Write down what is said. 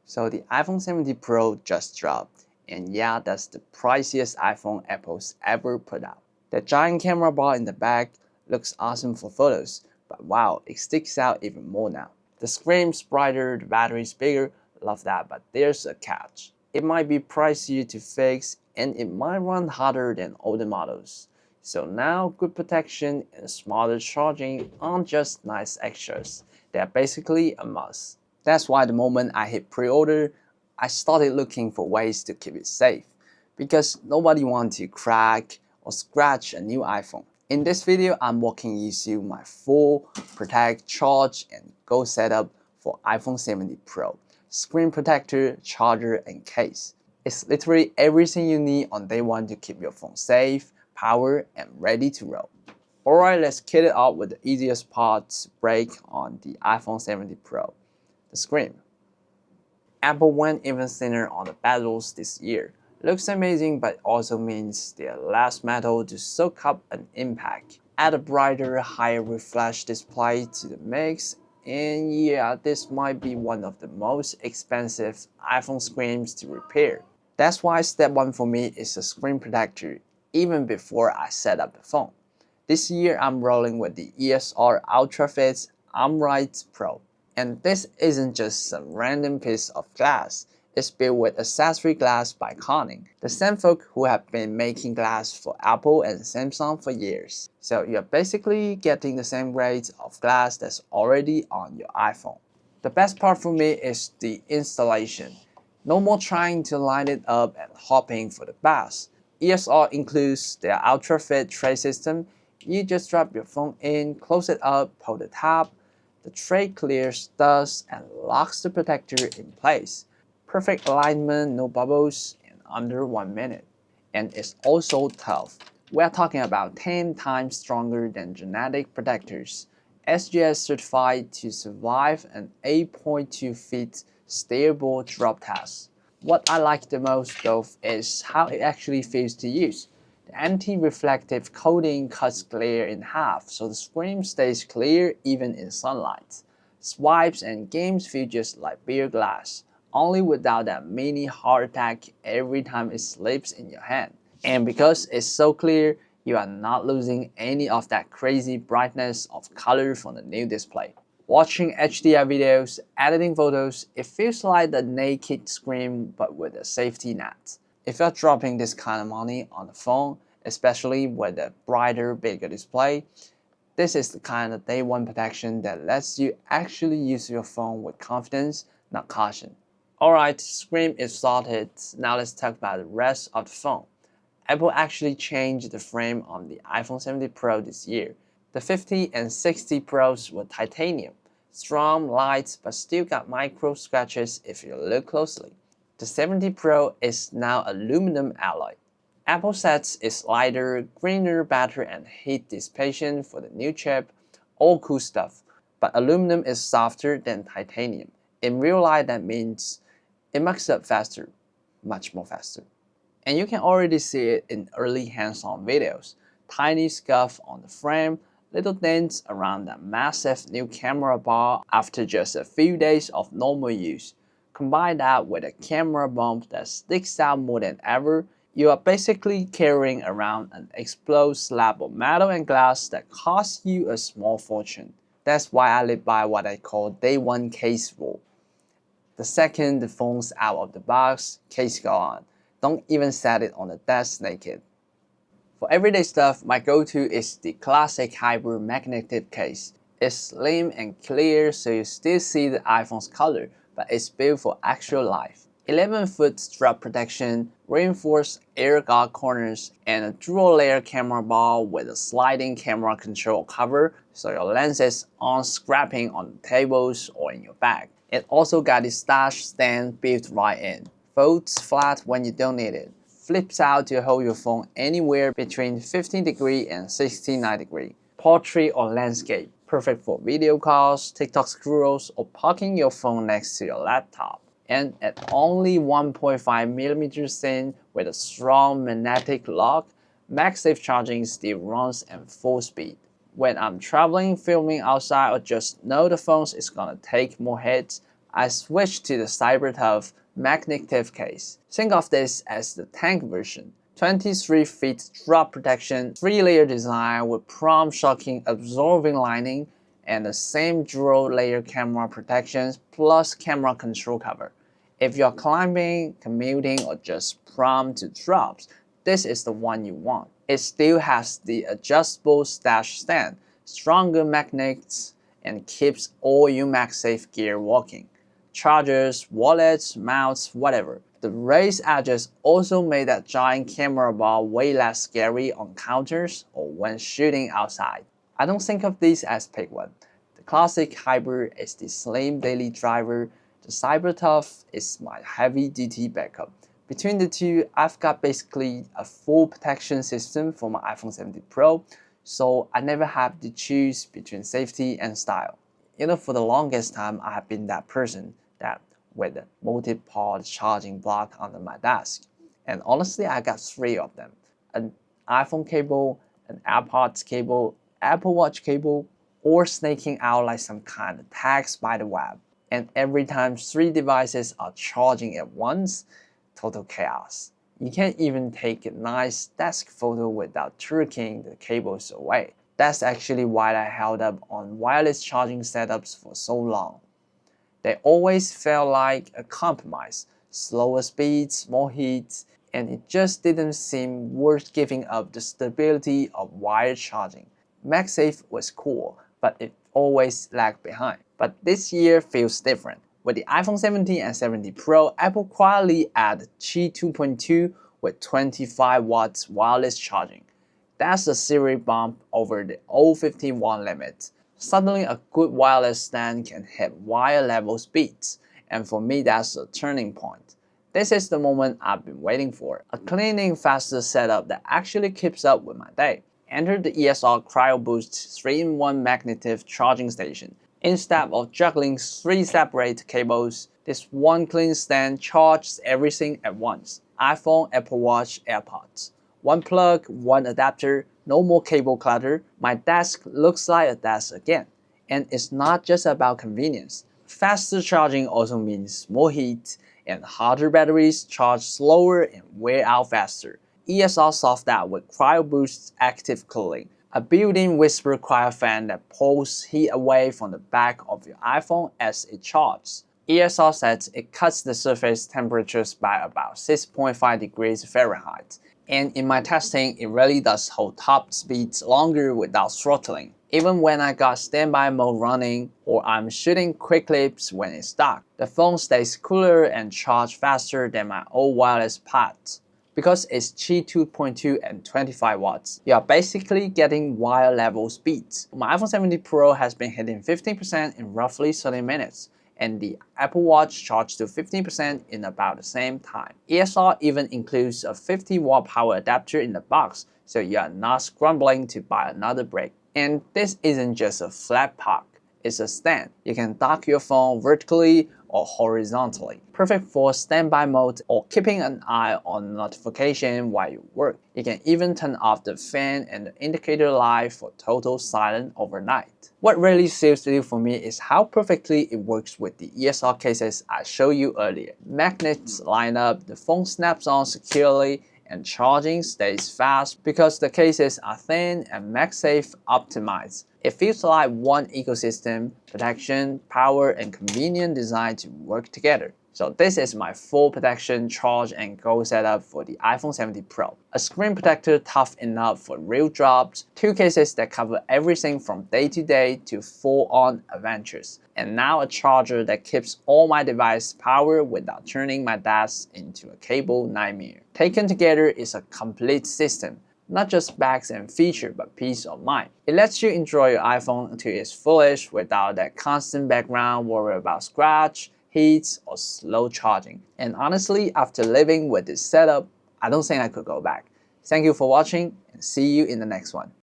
So the iPhone 70 Pro just dropped, and yeah, that's the priciest iPhone Apple's ever put out. The giant camera bar in the back looks awesome for photos, but wow, it sticks out even more now. The screen's brighter, the battery's bigger, love that, but there's a catch. It might be pricier to fix, and it might run hotter than older models. So now good protection and smarter charging aren't just nice extras, they're basically a must. That's why the moment I hit pre-order, I started looking for ways to keep it safe, because nobody wants to crack or scratch a new iPhone. In this video, I'm walking you through my full protect, charge, and go setup for iPhone 70 Pro. Screen protector, charger, and case. It's literally everything you need on day one to keep your phone safe, powered, and ready to roll. Alright, let's kick it off with the easiest part to break on the iPhone 70 Pro. The screen. Apple went even thinner on the bezels this year. Looks amazing, but also means there's less metal to soak up an impact. Add a brighter, higher refresh display to the mix, and yeah, this might be one of the most expensive iPhone screens to repair. That's why step one for me is a screen protector, even before I set up the phone. This year I'm rolling with the ESR UltraFit AmRite Pro. And this isn't just some random piece of glass. It's built with accessory glass by Corning, the same folk who have been making glass for Apple and Samsung for years. So you're basically getting the same grade of glass that's already on your iPhone. The best part for me is the installation. No more trying to line it up and hoping for the best. ESR includes their UltraFit tray system. You just drop your phone in, close it up, pull the tab. The tray clears dust and locks the protector in place. Perfect alignment, no bubbles, in under 1 minute. And it's also tough. We're talking about 10 times stronger than genetic protectors. SGS certified to survive an 8.2 feet stable drop test. What I like the most though is how it actually feels to use. The anti-reflective coating cuts glare in half, so the screen stays clear even in sunlight. Swipes and games feel just like beer glass, only without that mini heart attack every time it slips in your hand. And because it's so clear, you are not losing any of that crazy brightness of color from the new display. Watching HDR videos, editing photos, it feels like the naked screen but with a safety net. If you're dropping this kind of money on the phone, especially with a brighter, bigger display, this is the kind of day one protection that lets you actually use your phone with confidence, not caution. Alright, screen is sorted, now let's talk about the rest of the phone. Apple actually changed the frame on the iPhone 70 Pro this year. The 50 and 60 Pros were titanium, strong, light, but still got micro scratches if you look closely. The 70 Pro is now aluminum alloy. Apple says it's lighter, greener, better, and heat dissipation for the new chip. All cool stuff. But aluminum is softer than titanium. In real life, that means it mucks up faster, much more faster. And you can already see it in early hands-on videos. Tiny scuff on the frame, little dents around that massive new camera bar after just a few days of normal use. Combine that with a camera bump that sticks out more than ever, you are basically carrying around an exposed slab of metal and glass that costs you a small fortune. That's why I live by what I call day one case rule. The second the phone's out of the box, case go on. Don't even set it on the desk naked. For everyday stuff, my go-to is the classic hybrid magnetic case. It's slim and clear so you still see the iPhone's color, but it's built for actual life. 11-foot strap protection, reinforced air guard corners, and a dual-layer camera bar with a sliding camera control cover so your lenses aren't scraping on tables or in your bag. It also got the stash stand built right in. Folds flat when you don't need it. Flips out to hold your phone anywhere between 15° and 69°. Portrait or landscape. Perfect for video calls, TikTok scrolls, or parking your phone next to your laptop. And at only 1.5mm thin with a strong magnetic lock, MagSafe charging still runs at full speed. When I'm traveling, filming outside, or just know the phone is gonna take more hits, I switched to the CyberTough magnetic case. Think of this as the tank version. 23 feet drop protection, 3-layer design with prom shocking absorbing lining, and the same dual layer camera protections plus camera control cover. If you're climbing, commuting, or just prone to drops, this is the one you want. It still has the adjustable stash stand, stronger magnets, and keeps all your MagSafe gear working. Chargers, wallets, mounts, whatever. The raised edges also made that giant camera bar way less scary on counters or when shooting outside. I don't think of these as pick one. The classic hybrid is the slim daily driver. The CyberTough is my heavy-duty backup. Between the two, I've got basically a full protection system for my iPhone 17 Pro, so I never have to choose between safety and style. For the longest time, I have been that person that with a multi-port charging block under my desk. And honestly, I got 3 of them. An iPhone cable, an AirPods cable, Apple Watch cable, or snaking out like some kind of tag spider web. And every time 3 devices are charging at once, total chaos. You can't even take a nice desk photo without jerking the cables away. That's actually why I held up on wireless charging setups for so long. They always felt like a compromise, slower speeds, more heat, and it just didn't seem worth giving up the stability of wired charging. MagSafe was cool, but it always lagged behind. But this year feels different. With the iPhone 17 and 17 Pro, Apple quietly added Qi 2.2 with 25 watts wireless charging. That's a serious bump over the old 51 limit. Suddenly a good wireless stand can hit wire level speeds, and for me that's a turning point. This is the moment I've been waiting for, a cleaning faster setup that actually keeps up with my day. Enter the ESR Cryo Boost 3-in-1 magnetic charging station. Instead of juggling 3 separate cables, this one clean stand charges everything at once: iPhone, Apple Watch, AirPods. One plug, one adapter, no more cable clutter. My desk looks like a desk again. And it's not just about convenience. Faster charging also means more heat, and hotter batteries charge slower and wear out faster. ESR solved that with Cryo Boost's active cooling, a built-in whisper cryo fan that pulls heat away from the back of your iPhone as it charges. ESR says it cuts the surface temperatures by about 6.5 degrees Fahrenheit. And in my testing, it really does hold top speeds longer without throttling. Even when I got standby mode running or I'm shooting quick clips when it's dark, the phone stays cooler and charges faster than my old wireless pads. Because it's Qi 2.2 and 25 watts, you are basically getting wire level speeds. My iPhone 17 Pro has been hitting 15% in roughly 30 minutes. And the Apple Watch charged to 15% in about the same time. ESR even includes a 50-watt power adapter in the box, so you are not scrambling to buy another brick. And this isn't just a flat pack, it's a stand. You can dock your phone vertically or horizontally, perfect for standby mode or keeping an eye on notification while you work. You can even turn off the fan and the indicator light for total silence overnight. What really seals the deal for me is how perfectly it works with the ESR cases I showed you earlier. Magnets line up, the phone snaps on securely, and charging stays fast because the cases are thin and MagSafe optimized. It feels like one ecosystem: protection, power, and convenient design to work together. So this is my full protection, charge, and go setup for the iPhone 17 Pro. A screen protector tough enough for real drops, 2 cases that cover everything from day-to-day to full-on adventures, and now a charger that keeps all my devices powered without turning my desk into a cable nightmare. Taken together, it's a complete system. Not just specs and feature, but peace of mind. It lets you enjoy your iPhone to its fullest without that constant background worry about scratch, heat, or slow charging. And honestly, after living with this setup, I don't think I could go back. Thank you for watching, and see you in the next one.